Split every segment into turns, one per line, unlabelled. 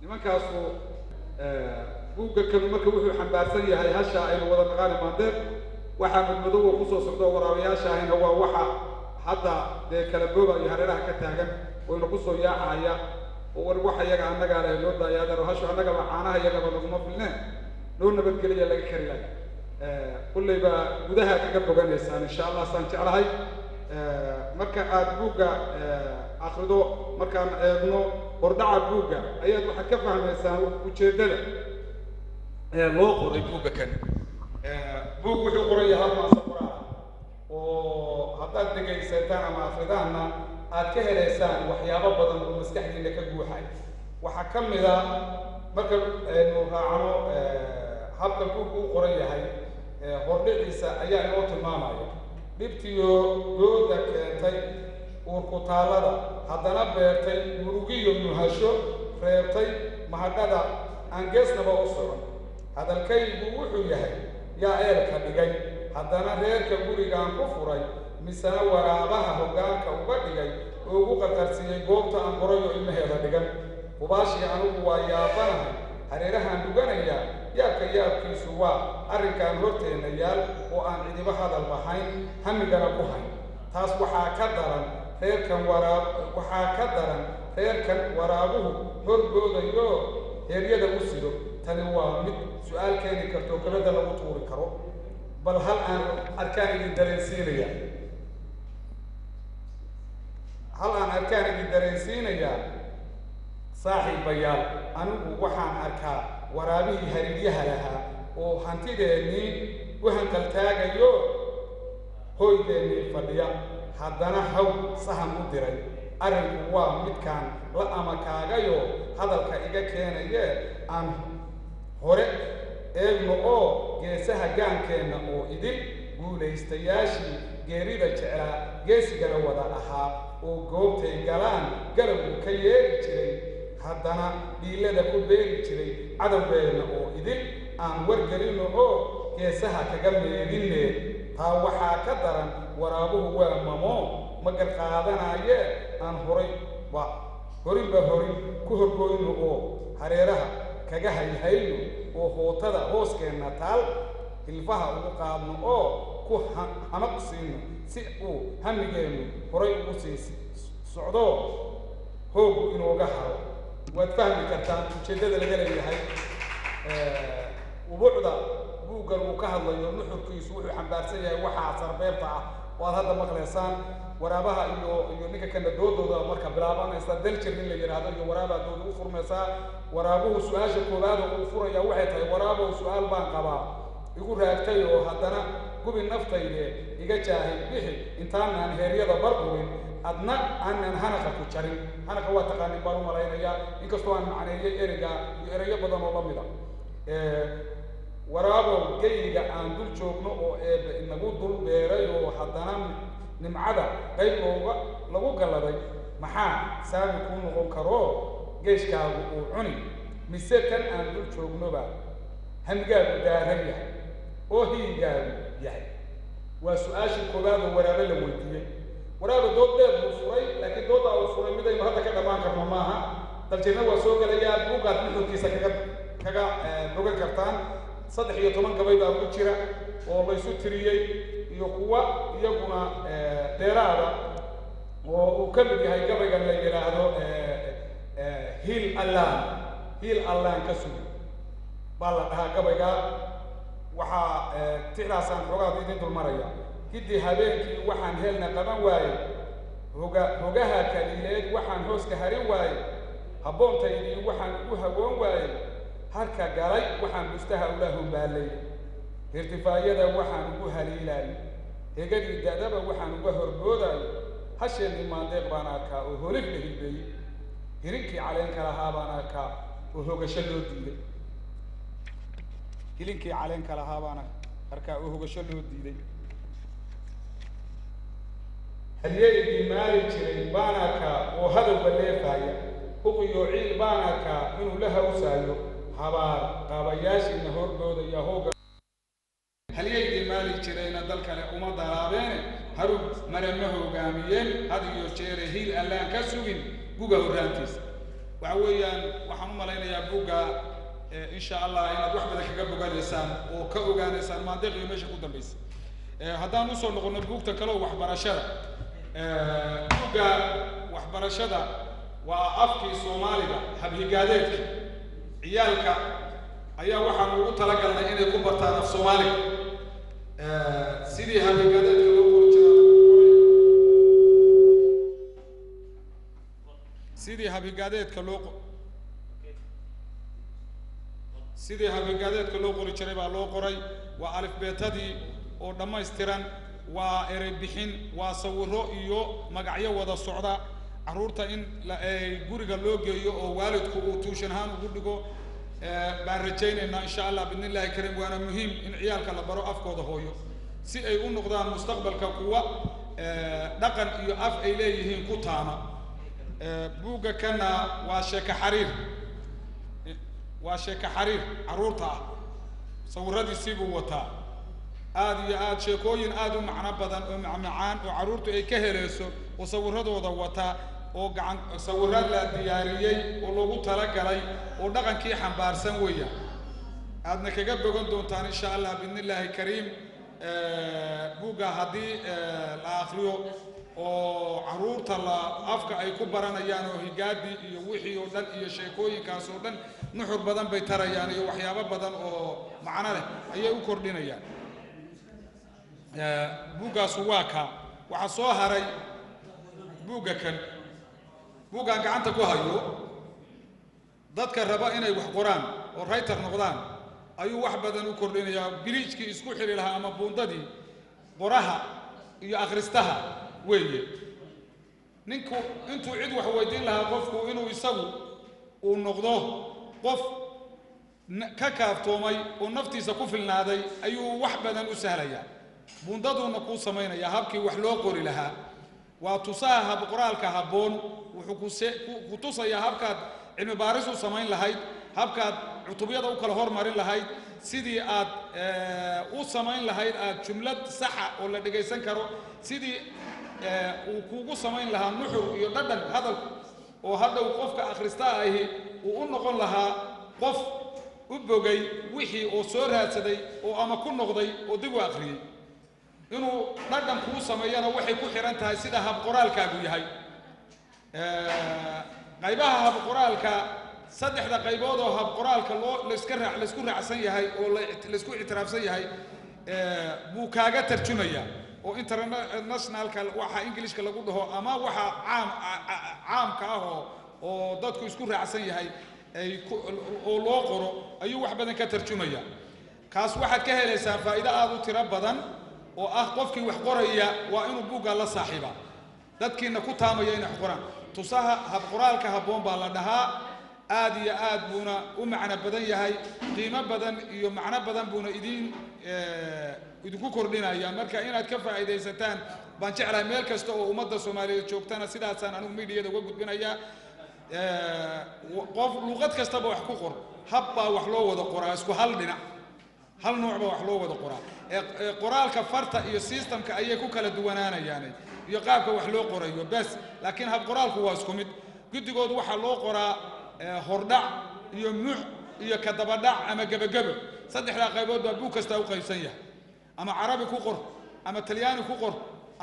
nimankaasu buugga kanu marka wuxuu xambaarsan yahay hasha aynu wada naqaani maandeed waxaa madmadowga kusoo socdo waraabayaasha ahayna waa waxa hadda dee kala booba iyo hareeraha ka taagan wayna kusoo yaacaya oo war waxa iyaga annagaa leh loo daayaadaro hashu annagaba caanaha iyagaba laguma filneen loo nabadgeliya laga kari lahay kulley baa gudaha kaga boganaysaan insha allah saan jeclahay marka aad buugga akhrido markaan eegno hordhaca buugga ayaad waxaad ka fahmaysaan ujeeddada loo qoray buugga kan buug wuxuu qoran yahay maasa quraan oo haddaad dhegaysataan ama akhridaanna aad ka helaysaan waxyaabo badan oo maskaxdiina ka guuxay waxaa ka mid a marka aynu raacno habka buuggu u qoran yahay hordhiciisa ayaa inoo tilmaamaya dhibtiyo dooda keentay uurkutaallada haddana beertay murugiyo nuhasho reebtay mahadhada aan geesnaba u socon hadalkaygu wuxuu yahay yaa eelka dhigay haddana reerka gurigaan ku furay misena waraabaha hoggaanka uga dhigay oo ugu qatarsiiyey goobta aan qorayo ilmaheeda dhigan hubaashii anugu waa yaabanahay hareerahaan dhuganayaa yaabka yaabkiisu waa arrinkaan horteenna yaal oo aan cidiba hadal bahayn hamigana ku hayn taas waxaa ka daran reerkan waraabuhu horgoodayo heeryada u sido tani waa mid su-aal keeni karto gabadha lagu tuuri karo bal hal aan arkaan idin dareensiinayaa saaxiibayaal anigu waxaan arkaa waraabihii haridyaha lahaa oo hantideennii u hankaltaagayo hoydeennii fadhiya haddana haw sahan u diray arrinku waa midkaan la amakaagayo hadalka iga keenaye aan hore eegno oo geesaha gaankeenna oo idil guulaystayaashii geerida jeclaa geesigana wada ahaa oo goobtay galaan galabku ka yeeri jiray haddana dhiilada ku beeri jiray cadowgeenna oo idil aan wargelino oo geesaha kaga meedinne taa waxaa ka daran waraabuhu waa mamo magar qaadanaaye aan horinba horin ku horgoyno oo hareeraha kaga hayhayno oo hootada hooskeenna taal hilfaha ugu qaadno oo ku hamaq siino si uu hamigeennu horay ugu sii socdo hoogu inooga haro waad fahmi kartaan ujeeddada laga leeyahay ubuucda buuggan uu ka hadlayo nuxurkiisu wuxuu xambaarsan yahay waxaa sarbeebta ah oo aad hadda maqlaysaan waraabaha iyo ninka kana doodooda marka bilaabanaysa daljir in la yidhaahdo iyo waraabaa dooda u furmaysaa waraabuhu su-aasha koowaad oo uu furaya waxay tahay waraabow su-aal baan qabaa igu raagtay oo haddana gubi naftayde iga jaahil bixi intaanaan heeryada barqubin adna aanan hanaqa ku jarin hanaqa waa taqaanin baan u malaynayaa inkastoo aan macneeyey ereyga iyo ereyo badan oo la mida waraabow geyga aan dul joogno oo eebbe inagu dul beeray oo haddana nimcada qayb lagu galladay maxaa saami kuu noqon karo geeshkaagu uu cuni mise kan aan dul joognoba hamigaagu daaran yahay oo hiyigaagu yahay waa su-aashii koowaad oo waraabe la weydiiyey waraabe dood dheer buu furay laakiin doodda uu furay midaynu hadda ka dhammaan karno maaha daljirna waa soo gelayaa buugaad nuxurkiisa kaga bogan kartaan 13 gabay baa ku jira oo laysu tiriyey iyo kuwa iyaguna dheeraada oo uu ka mid yahay gabaygan la yidhaahdo hiil allaan ka sugi baa la dhahaa gabayga waxaa tixdaasaan xoogaad idin dulmaraya hiddi habeenkii waxaan helna qaban waaye hogaha kaliileed waxaan hooska harin waaye habboontaydii waxaan u hagoon waaye harka galay waxaan bustaha ula humbaalay irtifaayada waxaan ugu haliilay hegadii dadaba waxaan uga horbooday hasheenii maandeeq baan arkaa oo holif la hilbeeyey hirinkii caleenka lahaa baan arkaa oo hogasho loo diiday hilinkii caleenka lahaa baan arkaa oo hogasho loo diiday halyeygii maali jiray baan arkaa oo hadowga leefaaya huqiyo ciil baan arkaa inuu la hawsaayo habaar qaabayaashiina horgooda iyo hooga halyeygii maali jirayna dalkale uma daraabeene harug marama hogaamiyeen had iyo jeere hiil allaan ka sugin guga horraantiisa waxa weeyaan waxaan malaynayaa buugga insha allah inaad wax badan kaga bogaanaysaan oo ka ogaanaysaan maandeeq iyo meesha ku dambaysa haddaan usoo noqono buugta kale oo waxbarashada buugga waxbarashada waa afkii soomaaliga habhigaadeedka ciyaalka ayaa waxaan ugu talagalnay inay ku bartaan af soomaaliga sidii habhigaadeedka loo qori jiray sidii habhigaadeedka loo qori jiray baa loo qoray waa alifbeetadii oo dhammaystiran waa erey bixin waa sawiro iyo magacyo wada socda carruurta in guriga loo geeyo oo waalidku uu tuushan ahaan ugu dhigo baan rajaynaynaa insha allah bidni illaahi kariim waana muhiim in ciyaalka la baro afkooda hooyo si ay u noqdaan mustaqbalka kuwa dhaqan iyo af ay leeyihiin ku taama buugga kana waa sheeko xariir carruurta ah sawiradiisii buu wataa aad iyo aad sheekooyin aad u macno badan oo macmacaan oo carruurtu ay ka helayso oo sawiradooda wataa oo sawiro la diyaariyey oo loogu talagalay oo dhaqankii xambaarsan weeya aadna kaga bogan doontaan insha allah bidni illaahi kariim buugga haddii la akhriyo oo carruurta afka ay ku baranayaan oo higaadii iyo wixii oo dhan iyo sheekooyinkaas oo dhan nuxur badan bay tarayaan iyo waxyaabo badan oo macno leh ayay u kordhinayaan buuggaasu waa kaa waxaa soo haray buuggaan gacanta ku hayo dadka raba inay wax qoraan oo writer noqdaan ayuu wax badan u kordhinayaa biliijkii isku xiri lahaa ama buundadii qoraha iyo akhristaha weeye ninku intuu cid wax weydiin lahaa qofku inuu isagu uu noqdo qof ka kaaftoomay oo naftiisa ku filnaaday ayuu wax badan u sahlayaa buundaduna kuu samaynaya habkii wax loo qori lahaa waa tusaha hab qoraalka habboon wuxuu ku tusayaa habkaad cilmi baaris u samayn lahayd habkaad cutubyada u kala hormarin lahayd sidii aad u samayn lahayd aad jumlad saxa oo la dhagaysan karo sidii uu kuugu samayn lahaa nuxur iyo dhadhan hadal oo hadhow qofka akhristaa ahi uu u noqon lahaa qof u bogay wixii oo soo raadsaday oo ama ku noqday oo dib u akhriyey inuu dhadhan kuu sameeyana waxay ku xiran tahay sida hab qoraalkaagu yahay qaybaha hab qoraalka saddexda qaybood oo hab qoraalka laysku raacsan yahay oo laysku ictiraafsan yahay buu kaaga tarjumaya oo internationalka waxa Englishka lagu dhaho ama waxa caamka ah oo dadku isku raacsan yahay oo loo qoro ayuu wax badan ka tarjumaya kaas waxaad ka helaysaa faa'iido aad u tiro badan oo ah qofkii wax qoraya waa inuu buugga la saaxiiba dadkiina ku taamaya inay wax qoraan tusaha hab qoraalka habboon baa la dhahaa aad iyo aad buuna u macno badan yahay qiimo badan iyo macno badan buuna idinku kordhinaya marka inaad ka faa'iidaysataan baan jeclahay meel kasta oo ummadda Soomaaliyeed joogtana sidaasaan anigu meediyada uga gudbinaya qof luqad kastaba wax ku qor hab baa wax loo wada qoraa isku hal dhinac hal nooc baa wax loo wada qoraa qoraalka farta iyo systemka ayay ku kala duwanaanayaan iyo qaabka wax loo qorayo bas laakiin hab qoraalku waa isku mid gudigood waxa loo qoraa hordhac iyo nuux iyo kadabadhac ama gabagabo saddexda qaybood baa buug kasta u qaybsan yahay ama carabi ku qor ama talyaani ku qor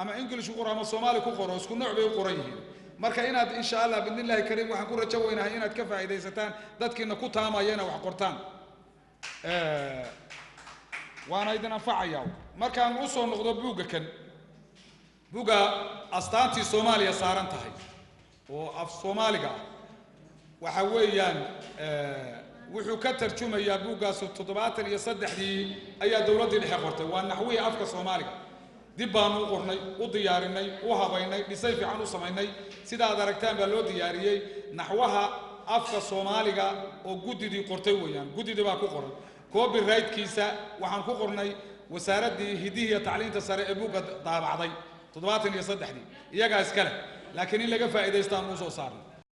ama english ku qor ama soomaali ku qor isku nooc bay u qoran yihiin marka inaad insha Allah bidnillahi kariim waxaan ku rajo weynahay inaad ka faa'iidaysataan dadkiina ku taamayana wax qortaan waana idin anfacayaa markaan u soo noqdo buugga astaantii Soomaaliya saaran tahay oo af Soomaaliga waxa weeyaan wuxuu ka tarjumayaa buuggaas 73 ayaa dawladda dhexe qortay waa naxwii afka Soomaaliga dib baan u qornay u diyaarinay u habaynay dhisay fiican u samaynay sida aad aragtaan baa loo diyaariyay naxwaha afka Soomaaliga oo gudidii qortay weeyaan gudidii baa ku qoran copyright-kiisa waxaan ku qornay wasaaradii hidihi iyo tacliinta sare ee buugga daabacday 73 iyaga iskale laakiin in laga faa'iidaystaan u soo saarnay